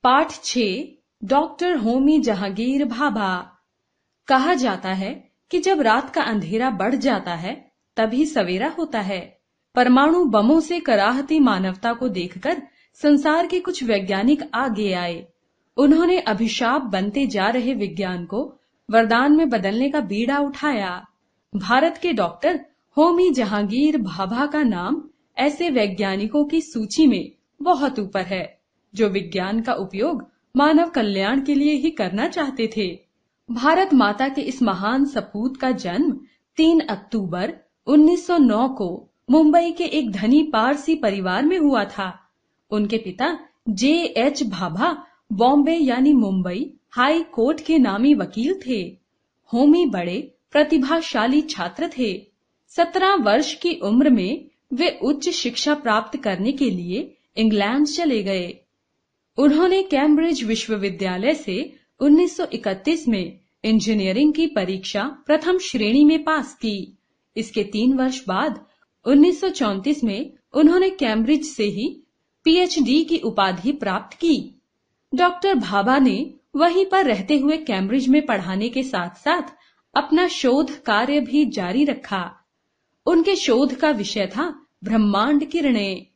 पाठ 6 डॉक्टर होमी जहांगीर भाभा। कहा जाता है कि जब रात का अंधेरा बढ़ जाता है तभी सवेरा होता है। परमाणु बमों से कराहती मानवता को देखकर संसार के कुछ वैज्ञानिक आगे आए। उन्होंने अभिशाप बनते जा रहे विज्ञान को वरदान में बदलने का बीड़ा उठाया। भारत के डॉक्टर होमी जहांगीर भाभा का नाम ऐसे वैज्ञानिकों की सूची में बहुत ऊपर है जो विज्ञान का उपयोग मानव कल्याण के लिए ही करना चाहते थे। भारत माता के इस महान सपूत का जन्म 3 अक्टूबर 1909 को मुंबई के एक धनी पारसी परिवार में हुआ था। उनके पिता J.H. भाभा बॉम्बे यानी मुंबई हाई कोर्ट के नामी वकील थे। होमी बड़े प्रतिभाशाली छात्र थे। 17 वर्ष की उम्र में वे उच्च शिक्षा प्राप्त करने के लिए इंग्लैंड चले गए। उन्होंने कैम्ब्रिज विश्वविद्यालय से 1931 में इंजीनियरिंग की परीक्षा प्रथम श्रेणी में पास की। इसके 3 वर्ष बाद 1934 में उन्होंने कैम्ब्रिज से ही PhD की उपाधि प्राप्त की। डॉक्टर भाभा ने वहीं पर रहते हुए कैम्ब्रिज में पढ़ाने के साथ साथ अपना शोध कार्य भी जारी रखा। उनके शोध का विषय था ब्रह्मांड किरणें।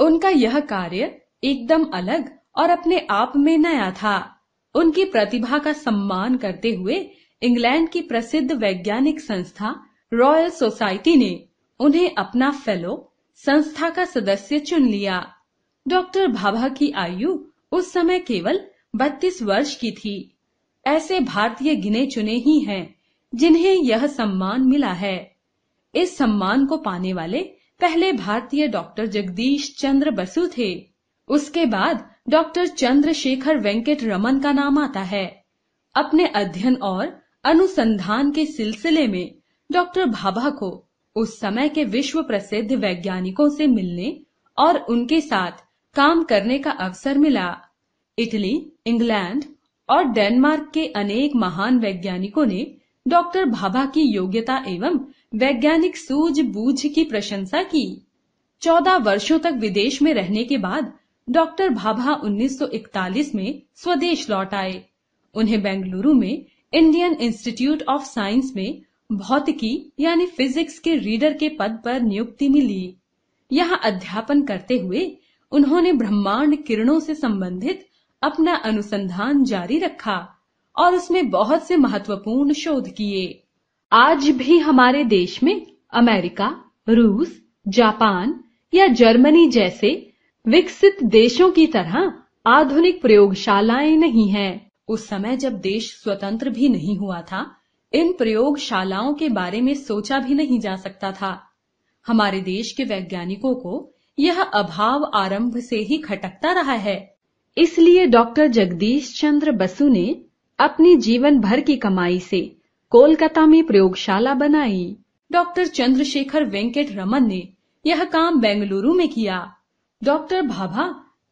उनका यह कार्य एकदम अलग और अपने आप में नया था। उनकी प्रतिभा का सम्मान करते हुए इंग्लैंड की प्रसिद्ध वैज्ञानिक संस्था रॉयल सोसाइटी ने उन्हें अपना फेलो, संस्था का सदस्य चुन लिया। डॉक्टर भाभा की आयु उस समय केवल 32 वर्ष की थी। ऐसे भारतीय गिने चुने ही हैं जिन्हें यह सम्मान मिला है। इस सम्मान को पाने वाले पहले भारतीय डॉक्टर जगदीश चंद्र बसु थे। उसके बाद डॉक्टर चंद्रशेखर वेंकट रमन का नाम आता है। अपने अध्ययन और अनुसंधान के सिलसिले में डॉक्टर भाभा को उस समय के विश्व प्रसिद्ध वैज्ञानिकों से मिलने और उनके साथ काम करने का अवसर मिला। इटली, इंग्लैंड और डेनमार्क के अनेक महान वैज्ञानिकों ने डॉक्टर भाभा की योग्यता एवं वैज्ञानिक सूझबूझ की प्रशंसा की। 14 वर्षों तक विदेश में रहने के बाद डॉक्टर भाभा 1941 में स्वदेश लौट आए। उन्हें बेंगलुरु में इंडियन इंस्टीट्यूट ऑफ साइंस में भौतिकी यानी फिजिक्स के रीडर के पद पर नियुक्ति मिली। यहाँ अध्यापन करते हुए उन्होंने ब्रह्मांड किरणों से संबंधित अपना अनुसंधान जारी रखा और उसमें बहुत से महत्वपूर्ण शोध किए। आज भी हमारे देश में अमेरिका, रूस, जापान या जर्मनी जैसे विकसित देशों की तरह आधुनिक प्रयोगशालाएं नहीं हैं। उस समय जब देश स्वतंत्र भी नहीं हुआ था, इन प्रयोगशालाओं के बारे में सोचा भी नहीं जा सकता था। हमारे देश के वैज्ञानिकों को यह अभाव आरंभ से ही खटकता रहा है। इसलिए डॉक्टर जगदीश चंद्र बसु ने अपनी जीवन भर की कमाई से कोलकाता में प्रयोगशाला बनाई। डॉक्टर चंद्रशेखर वेंकट रमन ने यह काम बेंगलुरु में किया। डॉक्टर भाभा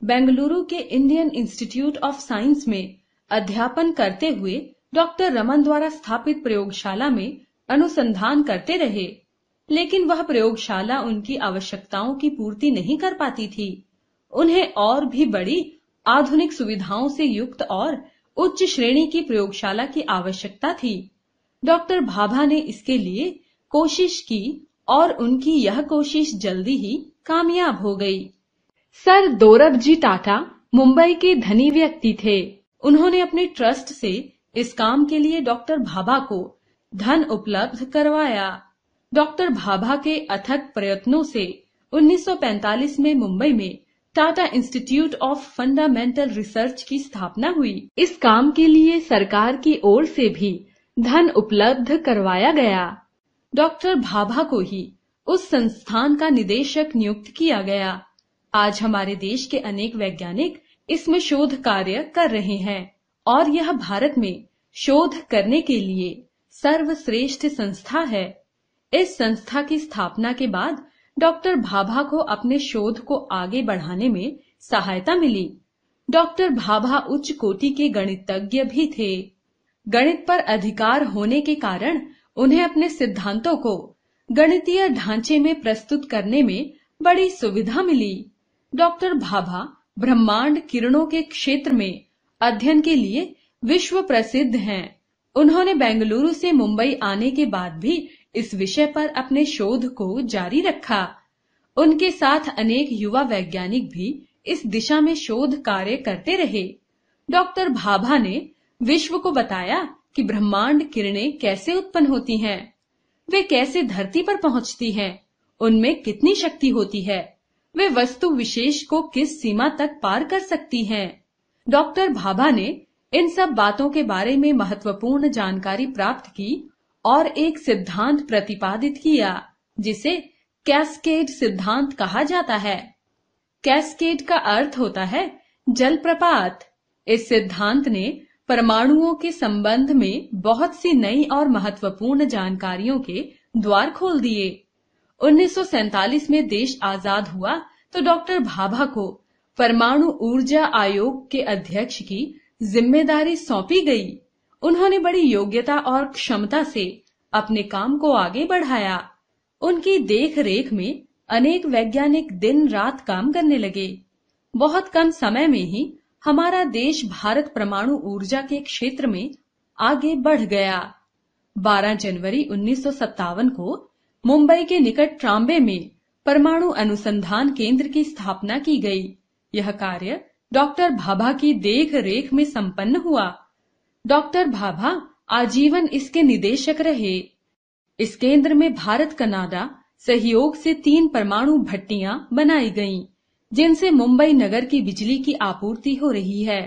बेंगलुरु के इंडियन इंस्टीट्यूट ऑफ साइंस में अध्यापन करते हुए डॉक्टर रमन द्वारा स्थापित प्रयोगशाला में अनुसंधान करते रहे, लेकिन वह प्रयोगशाला उनकी आवश्यकताओं की पूर्ति नहीं कर पाती थी। उन्हें और भी बड़ी आधुनिक सुविधाओं से युक्त और उच्च श्रेणी की प्रयोगशाला की आवश्यकता थी। डॉक्टर भाभा ने इसके लिए कोशिश की और उनकी यह कोशिश जल्दी ही कामयाब हो गई। सर दोरबजी टाटा मुंबई के धनी व्यक्ति थे। उन्होंने अपने ट्रस्ट से इस काम के लिए डॉक्टर भाभा को धन उपलब्ध करवाया। डॉक्टर भाभा के अथक प्रयत्नों से 1945 में मुंबई में Tata institute of fundamental research की स्थापना हुई। इस काम के लिए सरकार की ओर से भी धन उपलब्ध करवाया गया। डॉक्टर भाभा को ही उस संस्थान का निदेशक नियुक्त किया गया। आज हमारे देश के अनेक वैज्ञानिक इसमें शोध कार्य कर रहे हैं और यह भारत में शोध करने के लिए सर्वश्रेष्ठ संस्था है। इस संस्था की स्थापना के बाद डॉक्टर भाभा को अपने शोध को आगे बढ़ाने में सहायता मिली। डॉक्टर भाभा उच्च कोटि के गणितज्ञ भी थे। गणित पर अधिकार होने के कारण उन्हें अपने सिद्धांतों को गणितीय ढांचे में प्रस्तुत करने में बड़ी सुविधा मिली। डॉक्टर भाभा ब्रह्मांड किरणों के क्षेत्र में अध्ययन के लिए विश्व प्रसिद्ध हैं। उन्होंने बेंगलुरु से मुंबई आने के बाद भी इस विषय पर अपने शोध को जारी रखा। उनके साथ अनेक युवा वैज्ञानिक भी इस दिशा में शोध कार्य करते रहे। डॉक्टर भाभा ने विश्व को बताया कि ब्रह्मांड किरणें कैसे उत्पन्न होती हैं, वे कैसे धरती पर पहुंचती हैं, उनमें कितनी शक्ति होती है, वे वस्तु विशेष को किस सीमा तक पार कर सकती हैं। डॉक्टर भाभा ने इन सब बातों के बारे में महत्वपूर्ण जानकारी प्राप्त की और एक सिद्धांत प्रतिपादित किया जिसे कैस्केड सिद्धांत कहा जाता है। कैस्केड का अर्थ होता है जलप्रपात। इस सिद्धांत ने परमाणुओं के संबंध में बहुत सी नई और महत्वपूर्ण जानकारियों के द्वार खोल दिए। 1947 में देश आजाद हुआ तो डॉक्टर भाभा को परमाणु ऊर्जा आयोग के अध्यक्ष की जिम्मेदारी सौंपी गई। उन्होंने बड़ी योग्यता और क्षमता से अपने काम को आगे बढ़ाया। उनकी देख रेख में अनेक वैज्ञानिक दिन रात काम करने लगे। बहुत कम समय में ही हमारा देश भारत परमाणु ऊर्जा के क्षेत्र में आगे बढ़ गया। 12 जनवरी 1957 को मुंबई के निकट ट्राम्बे में परमाणु अनुसंधान केंद्र की स्थापना की गई। यह कार्य डॉक्टर भाभा की देख रेख में संपन्न हुआ। डॉक्टर भाभा आजीवन इसके निदेशक रहे। इस केंद्र में भारत कनाडा सहयोग से 3 परमाणु भट्टियां बनाई गईं, जिनसे मुंबई नगर की बिजली की आपूर्ति हो रही है।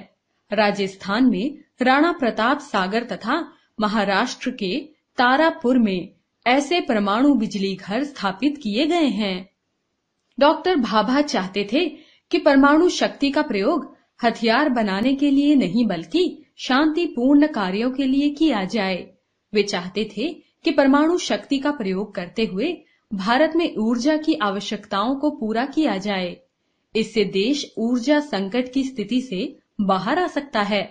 राजस्थान में राणा प्रताप सागर तथा महाराष्ट्र के तारापुर में ऐसे परमाणु बिजली घर स्थापित किए गए हैं। डॉक्टर भाभा चाहते थे कि परमाणु शक्ति का प्रयोग हथियार बनाने के लिए नहीं बल्कि शांतिपूर्ण कार्यों के लिए किया जाए। वे चाहते थे कि परमाणु शक्ति का प्रयोग करते हुए भारत में ऊर्जा की आवश्यकताओं को पूरा किया जाए। इससे देश ऊर्जा संकट की स्थिति से बाहर आ सकता है।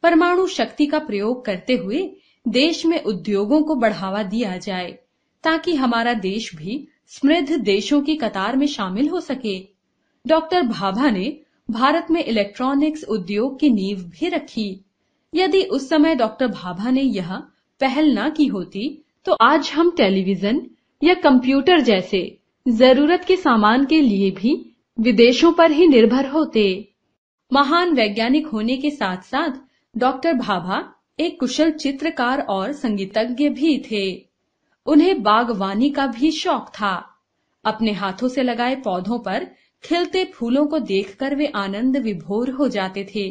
परमाणु शक्ति का प्रयोग करते हुए देश में उद्योगों को बढ़ावा दिया जाए ताकि हमारा देश भी समृद्ध देशों की कतार में शामिल हो सके। डॉक्टर भाभा ने भारत में इलेक्ट्रॉनिक्स उद्योग की नींव भी रखी। यदि उस समय डॉक्टर भाभा ने यह पहल न की होती तो आज हम टेलीविजन या कंप्यूटर जैसे जरूरत के सामान के लिए भी विदेशों पर ही निर्भर होते। महान वैज्ञानिक होने के साथ साथ डॉक्टर भाभा एक कुशल चित्रकार और संगीतज्ञ भी थे। उन्हें बागवानी का भी शौक था। अपने हाथों से लगाए पौधों पर खिलते फूलों को देखकर वे आनंद विभोर हो जाते थे।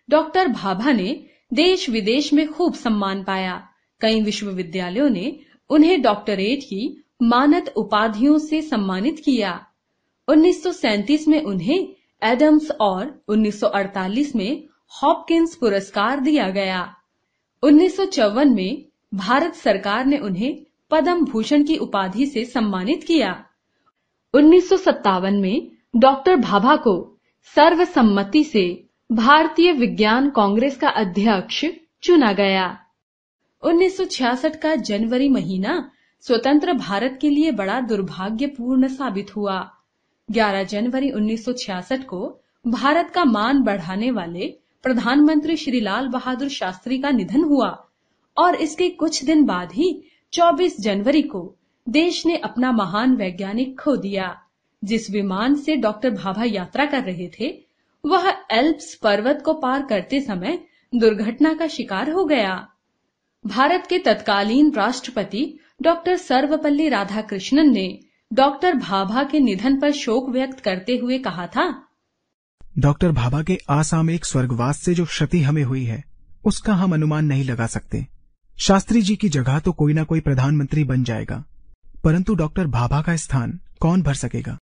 डॉक्टर भाभा ने देश विदेश में खूब सम्मान पाया। कई विश्वविद्यालयों ने उन्हें डॉक्टरेट की मानद उपाधियों से सम्मानित किया। 1937 में उन्हें एडम्स और 1948 में हॉपकिंस पुरस्कार दिया गया। 1954 में भारत सरकार ने उन्हें पद्म भूषण की उपाधि से सम्मानित किया। 1957 में डॉक्टर भाभा को सर्वसम्मति से भारतीय विज्ञान कांग्रेस का अध्यक्ष चुना गया। 1966 का जनवरी महीना स्वतंत्र भारत के लिए बड़ा दुर्भाग्यपूर्ण साबित हुआ। 11 जनवरी 1966 को भारत का मान बढ़ाने वाले प्रधानमंत्री श्री लाल बहादुर शास्त्री का निधन हुआ और इसके कुछ दिन बाद ही 24 जनवरी को देश ने अपना महान वैज्ञानिक खो दिया। जिस विमान से डॉक्टर भाभा यात्रा कर रहे थे वह एल्प्स पर्वत को पार करते समय दुर्घटना का शिकार हो गया। भारत के तत्कालीन राष्ट्रपति डॉक्टर सर्वपल्ली राधाकृष्णन ने डॉक्टर भाभा के निधन पर शोक व्यक्त करते हुए कहा था, डॉक्टर भाभा के असामयिक स्वर्गवास से जो क्षति हमें हुई है उसका हम अनुमान नहीं लगा सकते। शास्त्री जी की जगह तो कोई ना कोई प्रधानमंत्री बन जाएगा, परंतु डॉक्टर भाभा का स्थान कौन भर सकेगा।